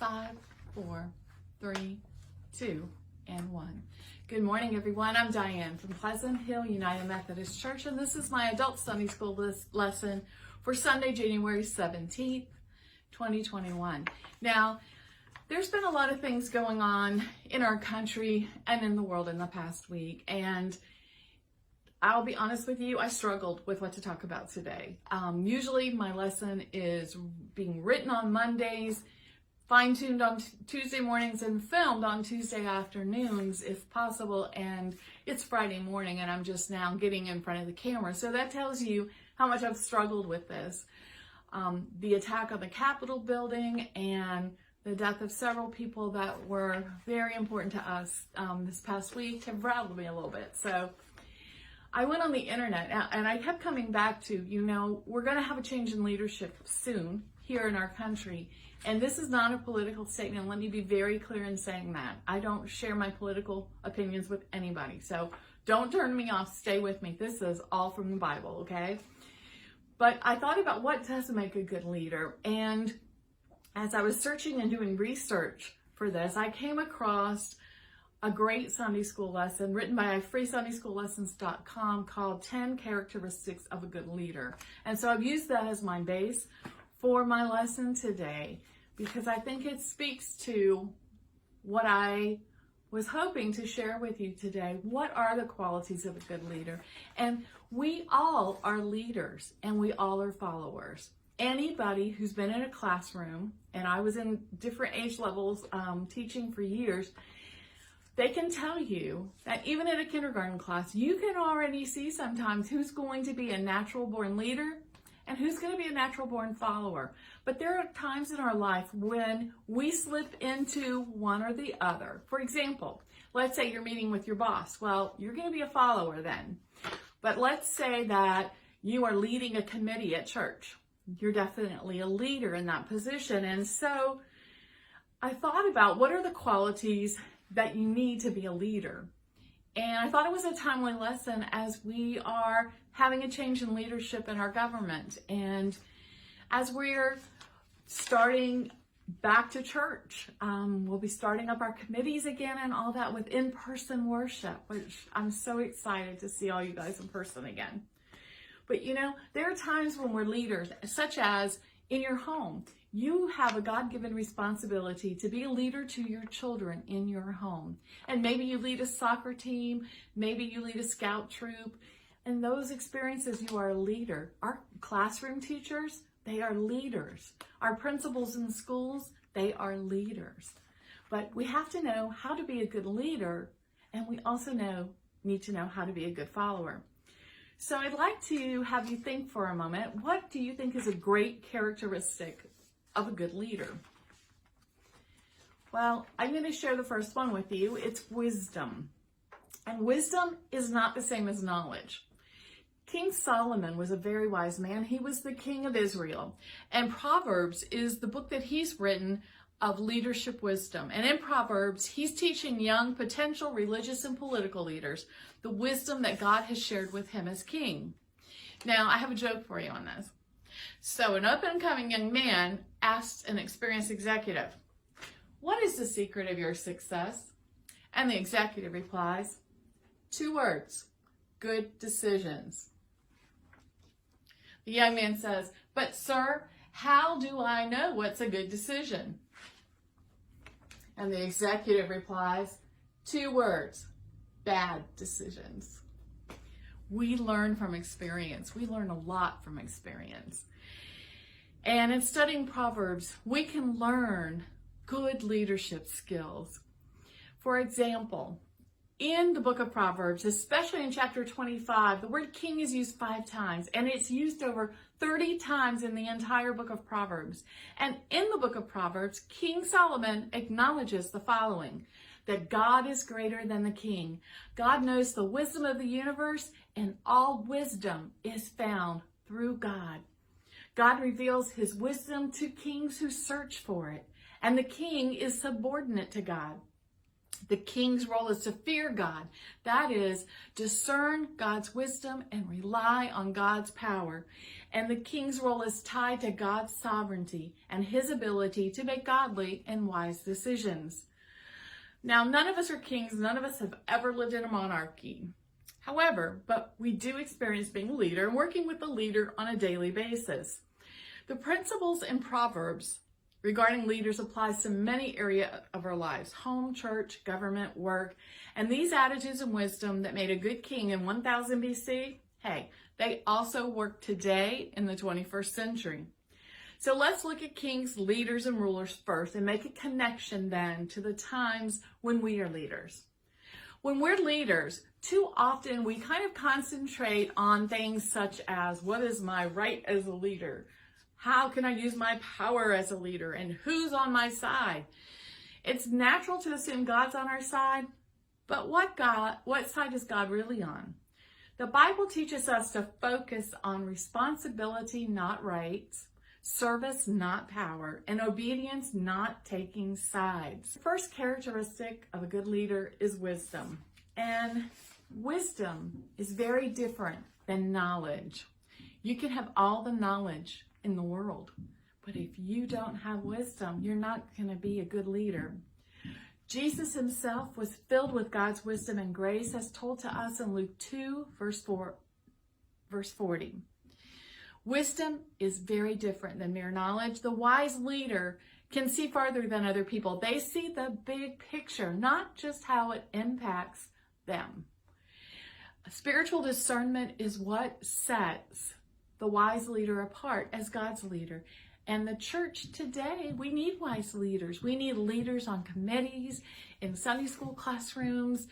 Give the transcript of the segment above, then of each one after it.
5, 4, 3, 2, and 1. Good morning, everyone. I'm Diane from Pleasant Hill United Methodist Church, and this is my adult Sunday school lesson for Sunday, January 17th, 2021. Now, there's been a lot of things going on in our country and in the world in the past week, and I'll be honest with you, I struggled with what to talk about today. Usually my lesson is being written on Mondays, fine-tuned on Tuesday mornings, and filmed on Tuesday afternoons if possible, and it's Friday morning and I'm just now getting in front of the camera. So that tells you how much I've struggled with this. The attack on the Capitol building and the death of several people that were very important to us this past week have rattled me a little bit. So I went on the internet and I kept coming back to, we're going to have a change in leadership soon here in our country. And this is not a political statement. Let me be very clear in saying that. I don't share my political opinions with anybody. So don't turn me off. Stay with me. This is all from the Bible, okay? But I thought about what does make a good leader. And as I was searching and doing research for this, I came across a great Sunday school lesson written by freesundayschoollessons.com called 10 Characteristics of a Good Leader. And so I've used that as my base for my lesson today because I think it speaks to what I was hoping to share with you today. What are the qualities of a good leader? And we all are leaders and we all are followers. Anybody who's been in a classroom, and I was in different age levels teaching for years, they can tell you that even in a kindergarten class, you can already see sometimes who's going to be a natural born leader and who's going to be a natural born follower. But there are times in our life when we slip into one or the other. For example, let's say you're meeting with your boss. Well, you're going to be a follower then. But let's say that you are leading a committee at church. You're definitely a leader in that position. And so I thought about what are the qualities that you need to be a leader. And I thought it was a timely lesson as we are having a change in leadership in our government. And as we're starting back to church, we'll be starting up our committees again and all that with in-person worship, which I'm so excited to see all you guys in person again. But there are times when we're leaders, such as in your home. You have a God-given responsibility to be a leader to your children in your home. And maybe you lead a soccer team, maybe you lead a scout troop. In those experiences, you are a leader. Our classroom teachers, they are leaders. Our principals in schools, they are leaders. But we have to know how to be a good leader, and we also need to know how to be a good follower. So I'd like to have you think for a moment, what do you think is a great characteristic of a good leader? Well, I'm going to share the first one with you. It's wisdom. And wisdom is not the same as knowledge. King Solomon was a very wise man. He was the king of Israel. And Proverbs is the book that he's written of leadership wisdom. And in Proverbs, he's teaching young potential religious and political leaders the wisdom that God has shared with him as king. Now, I have a joke for you on this. So an up-and-coming young man asked an experienced executive, "What is the secret of your success?" And the executive replies, 2 words, "Good decisions." The young man says, "But sir, how do I know what's a good decision?" And the executive replies, 2 words, "Bad decisions." We learn from experience. We learn a lot from experience. And in studying Proverbs, we can learn good leadership skills. For example, in the book of Proverbs, especially in chapter 25, the word king is used 5 times, and it's used over 30 times in the entire book of Proverbs. And in the book of Proverbs, King Solomon acknowledges the following, that God is greater than the king. God knows the wisdom of the universe, and all wisdom is found through God. God reveals his wisdom to kings who search for it, and the king is subordinate to God. The king's role is to fear God. That is, discern God's wisdom and rely on God's power. And the king's role is tied to God's sovereignty and his ability to make godly and wise decisions. Now, none of us are kings. None of us have ever lived in a monarchy. However, but we do experience being a leader and working with the leader on a daily basis. The principles in Proverbs regarding leaders applies to many areas of our lives: home, church, government, work. And these attitudes and wisdom that made a good king in 1000 BC, hey, they also work today in the 21st century. So let's look at kings, leaders, and rulers first and make a connection then to the times when we are leaders. When we're leaders, too often we kind of concentrate on things such as, what is my right as a leader? How can I use my power as a leader? And who's on my side? It's natural to assume God's on our side, but what side is God really on? The Bible teaches us to focus on responsibility, not rights, service, not power, and obedience, not taking sides. The first characteristic of a good leader is wisdom. And wisdom is very different than knowledge. You can have all the knowledge in the world, but if you don't have wisdom, you're not going to be a good leader. Jesus himself was filled with God's wisdom and grace, as told to us in Luke 2, verse 40. Wisdom is very different than mere knowledge. The wise leader can see farther than other people. They see the big picture, not just how it impacts them. Spiritual discernment is what sets the wise leader apart as God's leader. And the church today, we need wise leaders. We need leaders on committees, in Sunday school classrooms.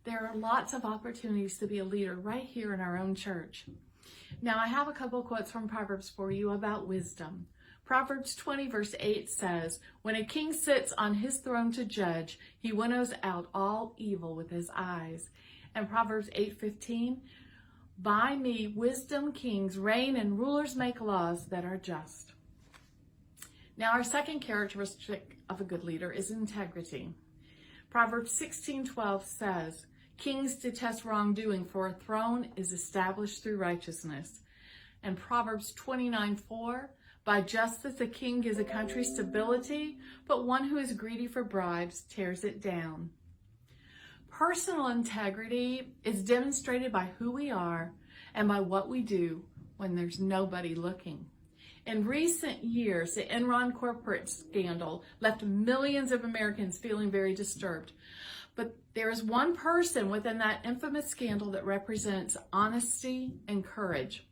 There are lots of opportunities to be a leader right here in our own church. Now, I have a couple quotes from Proverbs for you about wisdom. Proverbs 20, verse 8 says, "When a king sits on his throne to judge, he winnows out all evil with his eyes." And Proverbs 8:15, "By me wisdom kings reign and rulers make laws that are just." Now, our second characteristic of a good leader is integrity. Proverbs 16:12 says, "Kings detest wrongdoing, for a throne is established through righteousness." And Proverbs 29:4, "By justice a king gives a country stability, but one who is greedy for bribes tears it down." Personal integrity is demonstrated by who we are and by what we do when there's nobody looking. In recent years, the Enron corporate scandal left millions of Americans feeling very disturbed. But there is one person within that infamous scandal that represents honesty and courage.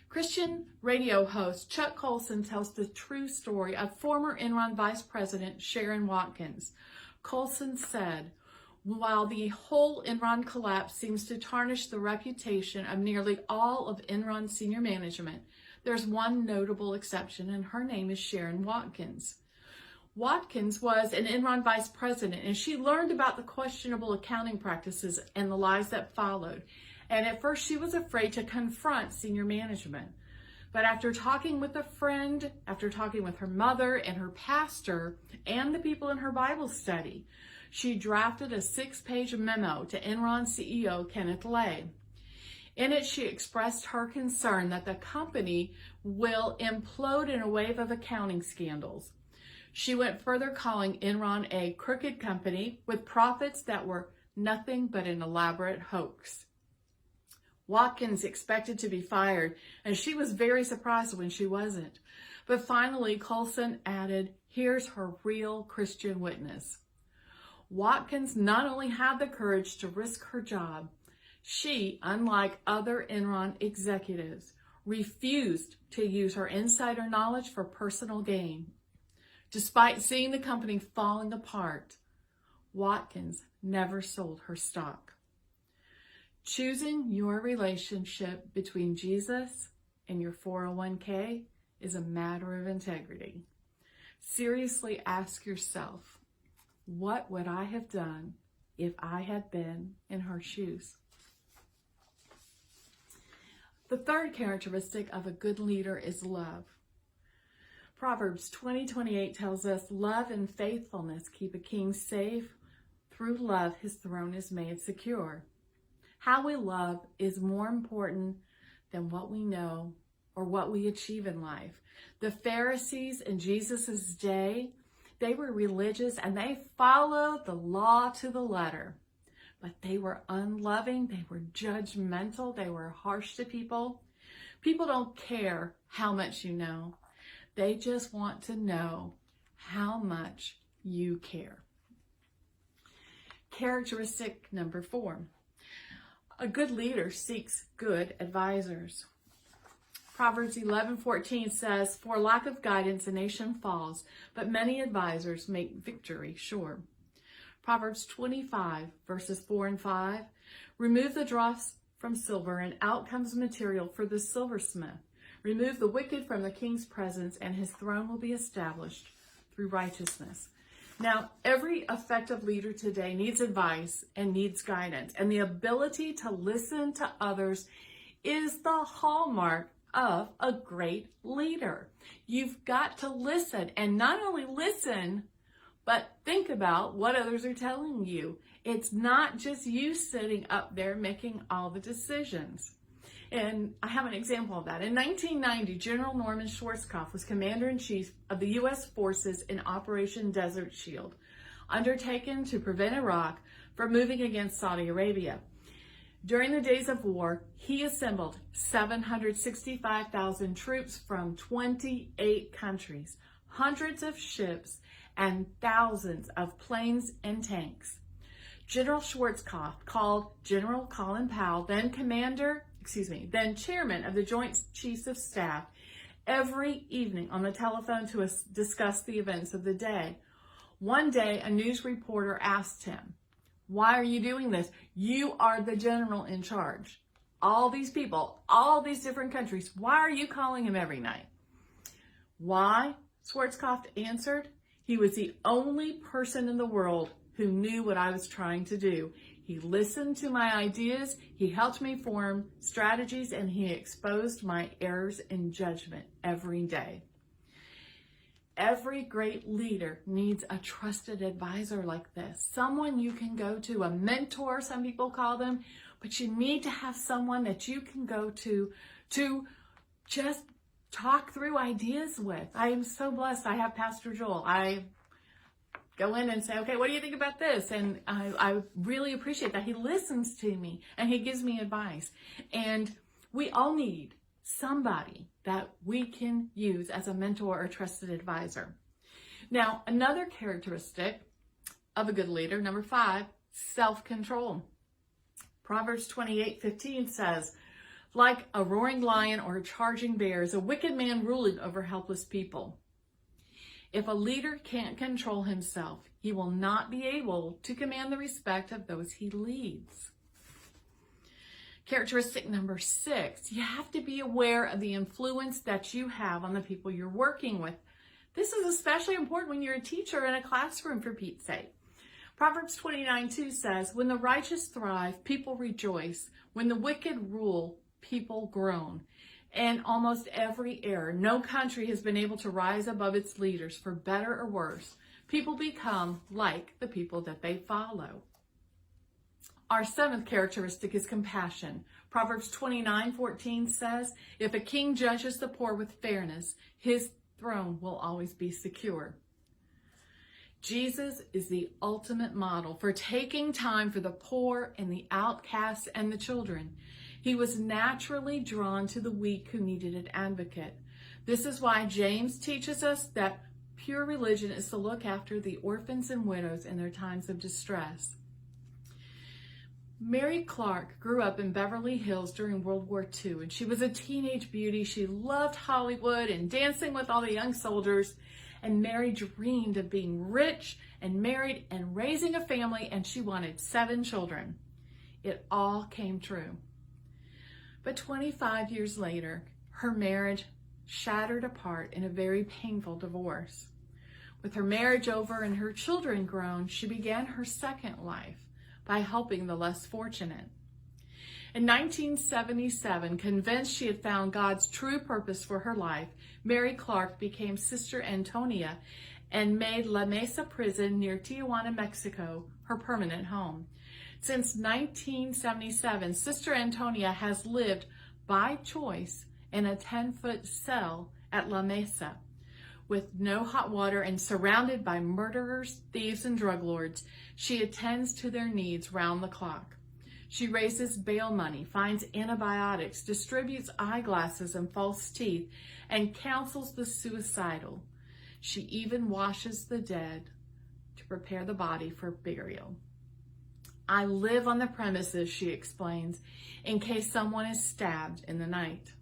Christian radio host Chuck Colson tells the true story of former Enron Vice President Sharon Watkins. Colson said, "While the whole Enron collapse seems to tarnish the reputation of nearly all of Enron senior management, there's one notable exception, and her name is Sharon Watkins." Watkins was an Enron vice president, and she learned about the questionable accounting practices and the lies that followed. And at first, she was afraid to confront senior management. But after talking with a friend, after talking with her mother and her pastor, and the people in her Bible study, she drafted a 6-page memo to Enron CEO Kenneth Lay. In it, she expressed her concern that the company will implode in a wave of accounting scandals. She went further, calling Enron a crooked company with profits that were nothing but an elaborate hoax. Watkins expected to be fired, and she was very surprised when she wasn't. But finally, Colson added, "Here's her real Christian witness." Watkins not only had the courage to risk her job, she, unlike other Enron executives, refused to use her insider knowledge for personal gain. Despite seeing the company falling apart, Watkins never sold her stock. Choosing your relationship between Jesus and your 401k is a matter of integrity. Seriously ask yourself, what would I have done if I had been in her shoes? The third characteristic of a good leader is love. Proverbs 20:28 tells us, "Love and faithfulness keep a king safe through love, his throne is made secure. How we love is more important than what we know or what we achieve in life. The Pharisees in Jesus' day, they were religious and they followed the law to the letter. But they were unloving, they were judgmental, they were harsh to people. People don't care how much you know. They just want to know how much you care. Characteristic number 4. A good leader seeks good advisors. Proverbs 11:14 says, "For lack of guidance, a nation falls, but many advisors make victory sure." Proverbs 25, verses 4 and 5, "Remove the dross from silver, and out comes material for the silversmith. Remove the wicked from the king's presence, and his throne will be established through righteousness." Now, every effective leader today needs advice and needs guidance, and the ability to listen to others is the hallmark of a great leader. You've got to listen, and not only listen, but think about what others are telling you. It's not just you sitting up there making all the decisions. And I have an example of that. In 1990, General Norman Schwarzkopf was Commander-in-Chief of the U.S. forces in Operation Desert Shield, undertaken to prevent Iraq from moving against Saudi Arabia. During the days of war, he assembled 765,000 troops from 28 countries, hundreds of ships, and thousands of planes and tanks. General Schwarzkopf called General Colin Powell, then chairman of the Joint Chiefs of Staff, every evening on the telephone to discuss the events of the day. One day, a news reporter asked him, "Why are you doing this? You are the general in charge. All these people, all these different countries, why are you calling him every night?" Why? Schwarzkopf answered, "He was the only person in the world who knew what I was trying to do. He listened to my ideas, he helped me form strategies, and he exposed my errors in judgment every day." Every great leader needs a trusted advisor like this. Someone you can go to, a mentor, some people call them, but you need to have someone that you can go to just talk through ideas with. I am so blessed. I have Pastor Joel. I go in and say, "Okay, what do you think about this?" And I really appreciate that. He listens to me and he gives me advice. And we all need somebody that we can use as a mentor or trusted advisor. Now, another characteristic of a good leader, number 5, self-control. Proverbs 28:15 says, "Like a roaring lion or a charging bear is a wicked man ruling over helpless people." If a leader can't control himself, he will not be able to command the respect of those he leads. Characteristic number 6, you have to be aware of the influence that you have on the people you're working with. This is especially important when you're a teacher in a classroom, for Pete's sake. Proverbs 29:2 says, "When the righteous thrive, people rejoice. When the wicked rule, people groan." And almost every era, no country has been able to rise above its leaders, for better or worse. People become like the people that they follow. Our 7th characteristic is compassion. Proverbs 29:14 says, "If a king judges the poor with fairness, his throne will always be secure." Jesus is the ultimate model for taking time for the poor and the outcasts and the children. He was naturally drawn to the weak who needed an advocate. This is why James teaches us that pure religion is to look after the orphans and widows in their times of distress. Mary Clark grew up in Beverly Hills during World War II, and she was a teenage beauty. She loved Hollywood and dancing with all the young soldiers, and Mary dreamed of being rich and married and raising a family, and she wanted 7 children. It all came true. But 25 years later, her marriage shattered apart in a very painful divorce. With her marriage over and her children grown, she began her second life by helping the less fortunate. In 1977, convinced she had found God's true purpose for her life, Mary Clark became Sister Antonia and made La Mesa prison near Tijuana, Mexico, her permanent home. Since 1977, Sister Antonia has lived by choice in a 10-foot cell at La Mesa. With no hot water and surrounded by murderers, thieves, and drug lords, she attends to their needs round the clock. She raises bail money, finds antibiotics, distributes eyeglasses and false teeth, and counsels the suicidal. She even washes the dead to prepare the body for burial. I live on the premises, she explains, in case someone is stabbed in the night.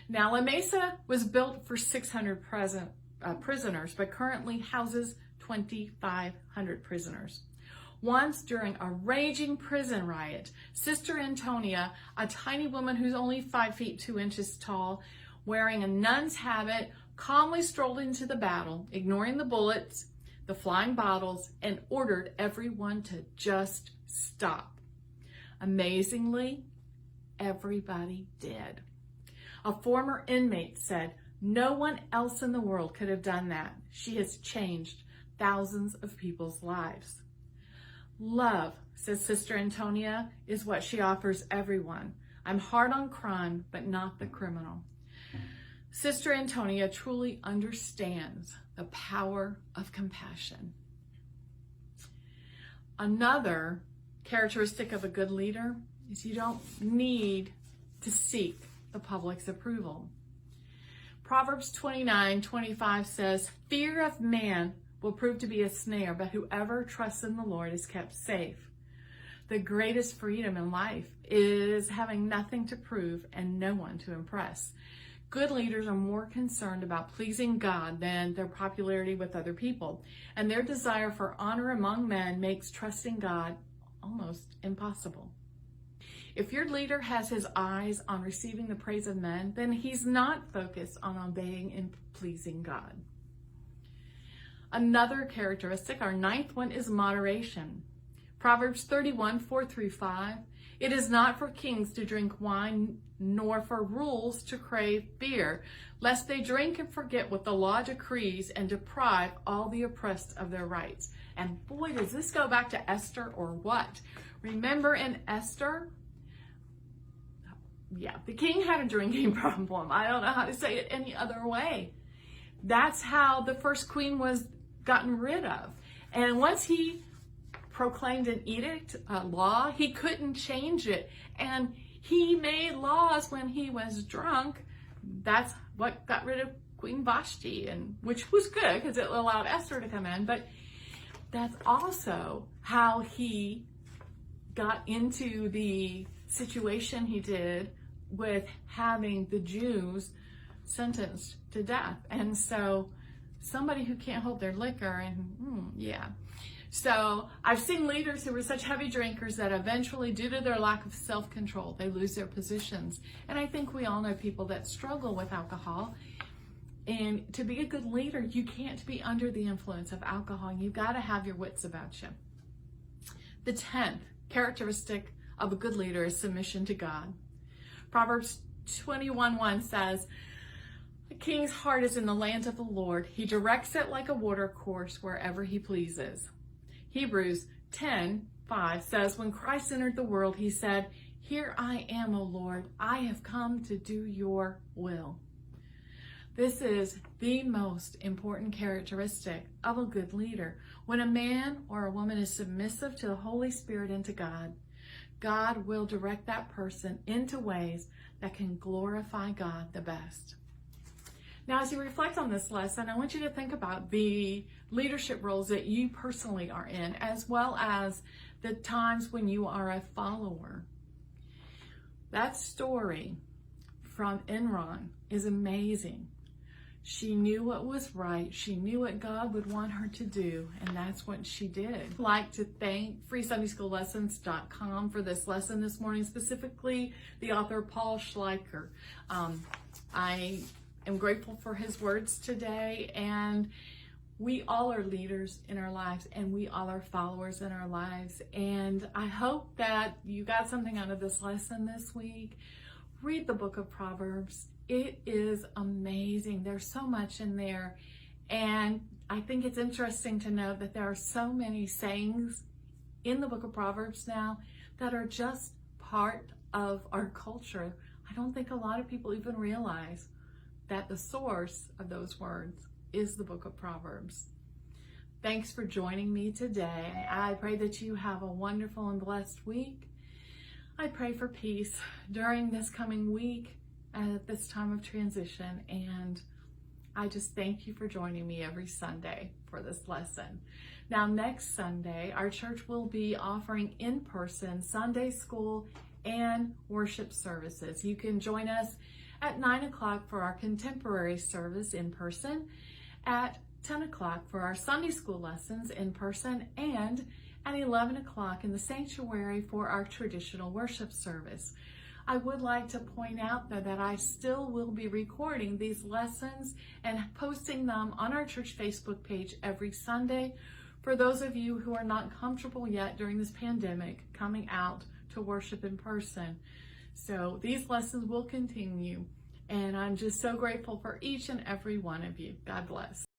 Now, La Mesa was built for 600 prisoners, but currently houses 2,500 prisoners. Once, during a raging prison riot, Sister Antonia, a tiny woman who's only 5 feet 2 inches tall, wearing a nun's habit, calmly strolled into the battle, ignoring the bullets, the flying bottles, and ordered everyone to just stop. Amazingly, everybody did. A former inmate said, "No one else in the world could have done that. She has changed thousands of people's lives." Love, says Sister Antonia, is what she offers everyone. I'm hard on crime, but not the criminal. Sister Antonia truly understands the power of compassion. Another characteristic of a good leader is you don't need to seek the public's approval. Proverbs 29:25 says, "Fear of man will prove to be a snare, but whoever trusts in the Lord is kept safe." The greatest freedom in life is having nothing to prove and no one to impress. Good leaders are more concerned about pleasing God than their popularity with other people, and their desire for honor among men makes trusting God almost impossible. If your leader has his eyes on receiving the praise of men, then he's not focused on obeying and pleasing God. Another characteristic, our ninth one, is moderation. Proverbs 31:4-5, "It is not for kings to drink wine, nor for rules to crave beer, lest they drink and forget what the law decrees and deprive all the oppressed of their rights." And boy, does this go back to Esther or what? Remember in Esther, the king had a drinking problem. I don't know how to say it any other way. That's how the first queen was gotten rid of. And once he proclaimed an edict, a law, he couldn't change it. And he made laws when he was drunk. That's what got rid of Queen Vashti, and which was good because it allowed Esther to come in. But that's also how he got into the situation he did with having the Jews sentenced to death. And so somebody who can't hold their liquor, and So I've seen leaders who were such heavy drinkers that eventually, due to their lack of self-control, they lose their positions. And I think we all know people that struggle with alcohol. And to be a good leader, you can't be under the influence of alcohol. You've got to have your wits about you. The 10th characteristic of a good leader is submission to God. Proverbs 21:1 says, "The king's heart is in the land of the Lord. He directs it like a water course wherever he pleases." Hebrews 10:5 says, "When Christ entered the world, he said, 'Here I am, O Lord. I have come to do your will.'" This is the most important characteristic of a good leader. When a man or a woman is submissive to the Holy Spirit and to God, God will direct that person into ways that can glorify God the best. Now, as you reflect on this lesson, I want you to think about the leadership roles that you personally are in, as well as the times when you are a follower. That story from Enron is amazing. She knew what was right. She knew what God would want her to do, and that's what she did. I'd like to thank FreeSundaySchoolLessons.com for this lesson this morning, specifically the author Paul Schleicher. I am grateful for his words today, and we all are leaders in our lives, and we all are followers in our lives. And I hope that you got something out of this lesson this week. Read the book of Proverbs. It is amazing. There's so much in there. And I think it's interesting to know that there are so many sayings in the book of Proverbs now that are just part of our culture. I don't think a lot of people even realize that the source of those words is the book of Proverbs. Thanks for joining me today. I pray that you have a wonderful and blessed week. I pray for peace during this coming week at this time of transition, and I just thank you for joining me every Sunday for this lesson. Now, next Sunday, our church will be offering in-person Sunday school and worship services. You can join us at 9 o'clock for our contemporary service in person, at 10 o'clock for our Sunday school lessons in person, and at 11 o'clock in the sanctuary for our traditional worship service. I would like to point out though that I still will be recording these lessons and posting them on our church Facebook page every Sunday for those of you who are not comfortable yet during this pandemic coming out to worship in person. So these lessons will continue, and I'm just so grateful for each and every one of you. God bless.